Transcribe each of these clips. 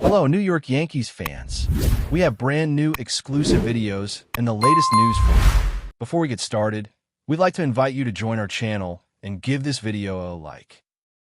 Hello, New York Yankees fans. We have brand new exclusive videos and the latest news for you. Before we get started, we'd like to invite you to join our channel and give this video a like.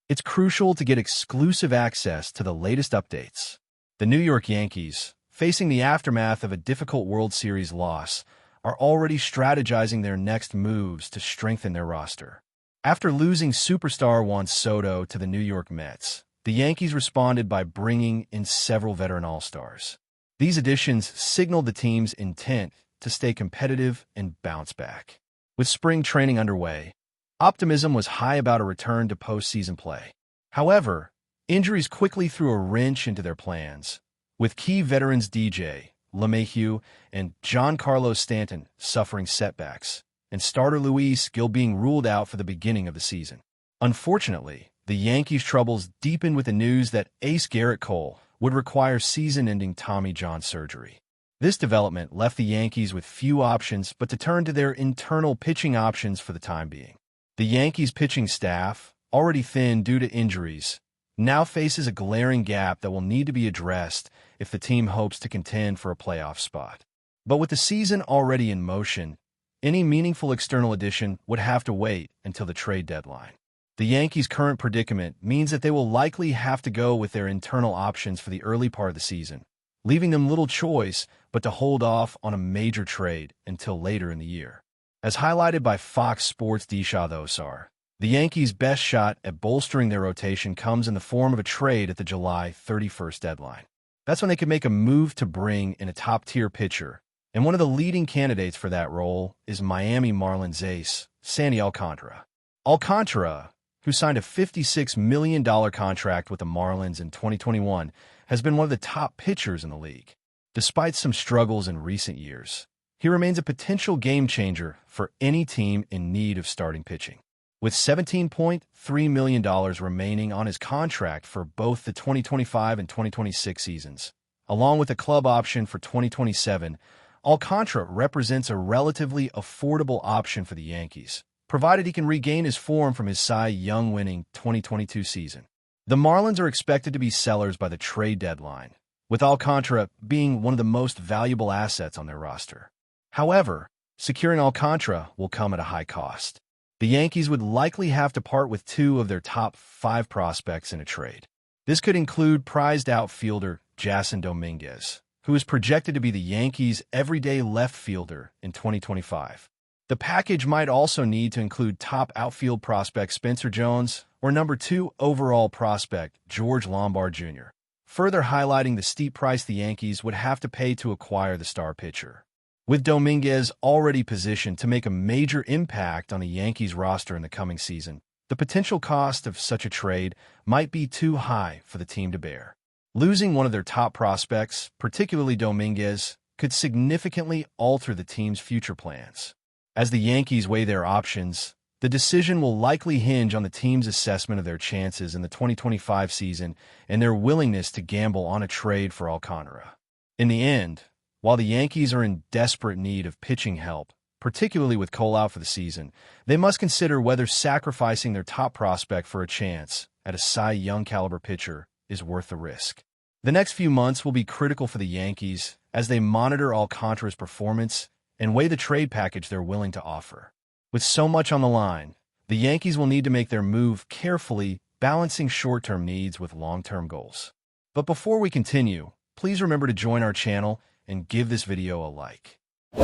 It's crucial to get exclusive access to the latest updates. The New York Yankees, facing the aftermath of a difficult World Series loss, are already strategizing their next moves to strengthen their roster. After losing superstar Juan Soto to the New York Mets, the Yankees responded by bringing in several veteran all-stars. These additions signaled the team's intent to stay competitive and bounce back. With spring training underway, optimism was high about a return to postseason play. However, injuries quickly threw a wrench into their plans, with key veterans DJ LeMahieu and Giancarlo Stanton suffering setbacks, and starter Luis Gil being ruled out for the beginning of the season. Unfortunately, the Yankees' troubles deepened with the news that ace Garrett Cole would require season-ending Tommy John surgery. This development left the Yankees with few options but to turn to their internal pitching options for the time being. The Yankees' pitching staff, already thin due to injuries, now faces a glaring gap that will need to be addressed if the team hopes to contend for a playoff spot. But with the season already in motion, any meaningful external addition would have to wait until the trade deadline. The Yankees' current predicament means that they will likely have to go with their internal options for the early part of the season, leaving them little choice but to hold off on a major trade until later in the year. As highlighted by Fox Sports' Disha Thosar, the Yankees' best shot at bolstering their rotation comes in the form of a trade at the July 31st deadline. That's when they could make a move to bring in a top-tier pitcher, and one of the leading candidates for that role is Miami Marlins ace Sandy Alcantara. Alcantara, who signed a $56 million contract with the Marlins in 2021, has been one of the top pitchers in the league. Despite some struggles in recent years, he remains a potential game-changer for any team in need of starting pitching. With $17.3 million remaining on his contract for both the 2025 and 2026 seasons, along with a club option for 2027, Alcantara represents a relatively affordable option for the Yankees, provided he can regain his form from his Cy Young-winning 2022 season. The Marlins are expected to be sellers by the trade deadline, with Alcantara being one of the most valuable assets on their roster. However, securing Alcantara will come at a high cost. The Yankees would likely have to part with two of their top 5 prospects in a trade. This could include prized outfielder Jason Dominguez, who is projected to be the Yankees' everyday left fielder in 2025. The package might also need to include top outfield prospect Spencer Jones or number 2 overall prospect George Lombard Jr., further highlighting the steep price the Yankees would have to pay to acquire the star pitcher. With Dominguez already positioned to make a major impact on the Yankees roster in the coming season, the potential cost of such a trade might be too high for the team to bear. Losing one of their top prospects, particularly Dominguez, could significantly alter the team's future plans. As the Yankees weigh their options, the decision will likely hinge on the team's assessment of their chances in the 2025 season and their willingness to gamble on a trade for Alcantara. In the end, while the Yankees are in desperate need of pitching help, particularly with Cole out for the season, they must consider whether sacrificing their top prospect for a chance at a Cy Young caliber pitcher is worth the risk. The next few months will be critical for the Yankees as they monitor Alcantara's performance and weigh the trade package they're willing to offer. With so much on the line, the Yankees will need to make their move carefully, balancing short-term needs with long-term goals. But before we continue, please remember to join our channel and give this video a like.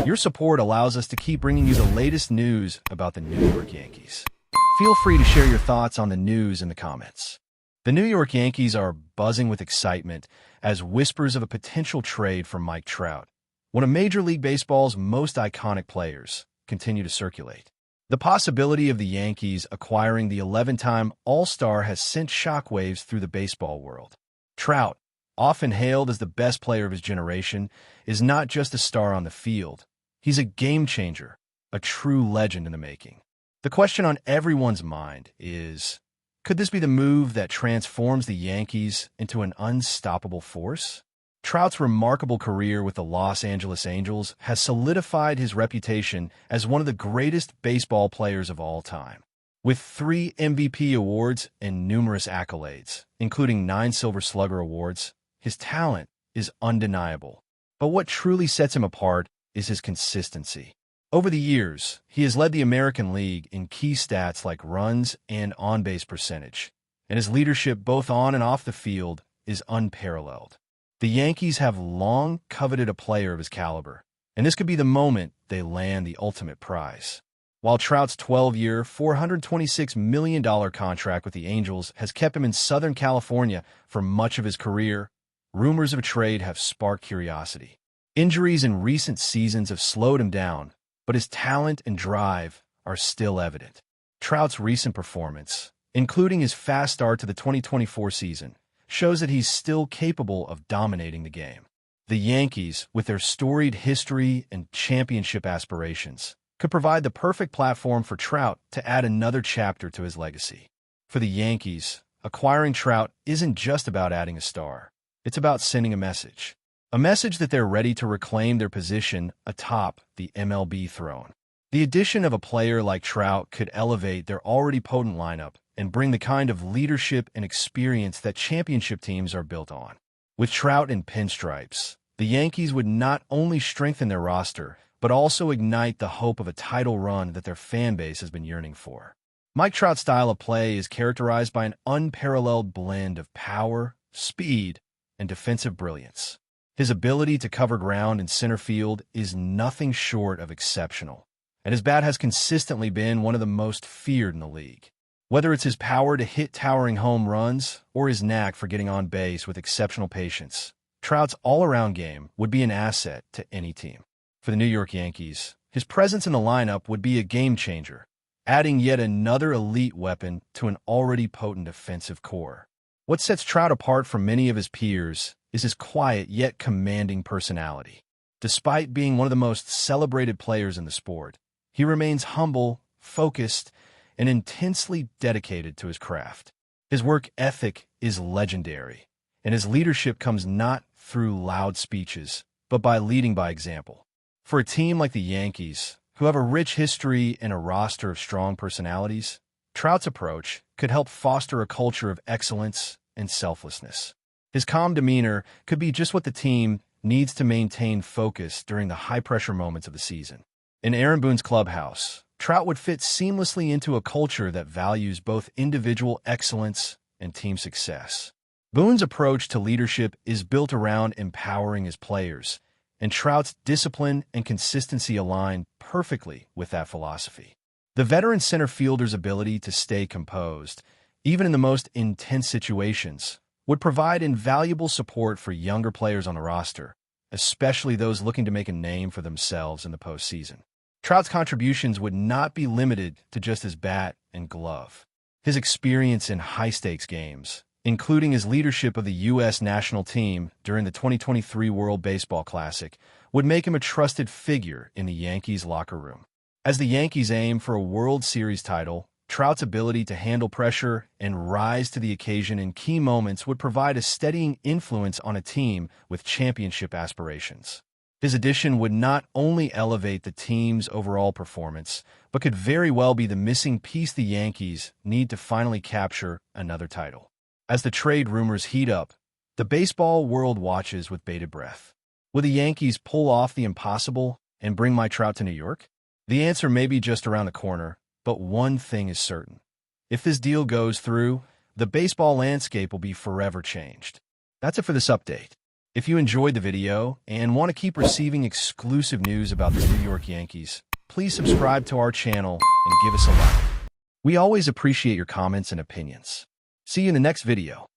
Your support allows us to keep bringing you the latest news about the New York Yankees. Feel free to share your thoughts on the news in the comments. The New York Yankees are buzzing with excitement as whispers of a potential trade for Mike Trout, one of Major League Baseball's most iconic players, continue to circulate. The possibility of the Yankees acquiring the 11-time All-Star has sent shockwaves through the baseball world. Trout, often hailed as the best player of his generation, is not just a star on the field. He's a game-changer, a true legend in the making. The question on everyone's mind is, could this be the move that transforms the Yankees into an unstoppable force? Trout's remarkable career with the Los Angeles Angels has solidified his reputation as one of the greatest baseball players of all time. With 3 MVP awards and numerous accolades, including 9 Silver Slugger awards, his talent is undeniable. But what truly sets him apart is his consistency. Over the years, he has led the American League in key stats like runs and on-base percentage, and his leadership both on and off the field is unparalleled. The Yankees have long coveted a player of his caliber, and this could be the moment they land the ultimate prize. While Trout's 12-year, $426 million contract with the Angels has kept him in Southern California for much of his career, rumors of a trade have sparked curiosity. Injuries in recent seasons have slowed him down, but his talent and drive are still evident. Trout's recent performance, including his fast start to the 2024 season, shows that he's still capable of dominating the game. The Yankees, with their storied history and championship aspirations, could provide the perfect platform for Trout to add another chapter to his legacy. For the Yankees, acquiring Trout isn't just about adding a star. It's about sending a message that they're ready to reclaim their position atop the MLB throne. The addition of a player like Trout could elevate their already potent lineup and bring the kind of leadership and experience that championship teams are built on. With Trout in pinstripes, the Yankees would not only strengthen their roster, but also ignite the hope of a title run that their fan base has been yearning for. Mike Trout's style of play is characterized by an unparalleled blend of power, speed, and defensive brilliance. His ability to cover ground in center field is nothing short of exceptional, and his bat has consistently been one of the most feared in the league. Whether it's his power to hit towering home runs or his knack for getting on base with exceptional patience, Trout's all-around game would be an asset to any team. For the New York Yankees, his presence in the lineup would be a game-changer, adding yet another elite weapon to an already potent offensive core. What sets Trout apart from many of his peers is his quiet yet commanding personality. Despite being one of the most celebrated players in the sport, he remains humble, focused, and intensely dedicated to his craft. His work ethic is legendary, and his leadership comes not through loud speeches, but by leading by example. For a team like the Yankees, who have a rich history and a roster of strong personalities, Trout's approach could help foster a culture of excellence and selflessness. His calm demeanor could be just what the team needs to maintain focus during the high-pressure moments of the season. In Aaron Boone's clubhouse, Trout would fit seamlessly into a culture that values both individual excellence and team success. Boone's approach to leadership is built around empowering his players, and Trout's discipline and consistency align perfectly with that philosophy. The veteran center fielder's ability to stay composed, even in the most intense situations, would provide invaluable support for younger players on the roster, especially those looking to make a name for themselves in the postseason. Trout's contributions would not be limited to just his bat and glove. His experience in high-stakes games, including his leadership of the U.S. national team during the 2023 World Baseball Classic, would make him a trusted figure in the Yankees locker room. As the Yankees aim for a World Series title, Trout's ability to handle pressure and rise to the occasion in key moments would provide a steadying influence on a team with championship aspirations. His addition would not only elevate the team's overall performance, but could very well be the missing piece the Yankees need to finally capture another title. As the trade rumors heat up, the baseball world watches with bated breath. Will the Yankees pull off the impossible and bring Mike Trout to New York? The answer may be just around the corner, but one thing is certain. If this deal goes through, the baseball landscape will be forever changed. That's it for this update. If you enjoyed the video and want to keep receiving exclusive news about the New York Yankees, please subscribe to our channel and give us a like. We always appreciate your comments and opinions. See you in the next video.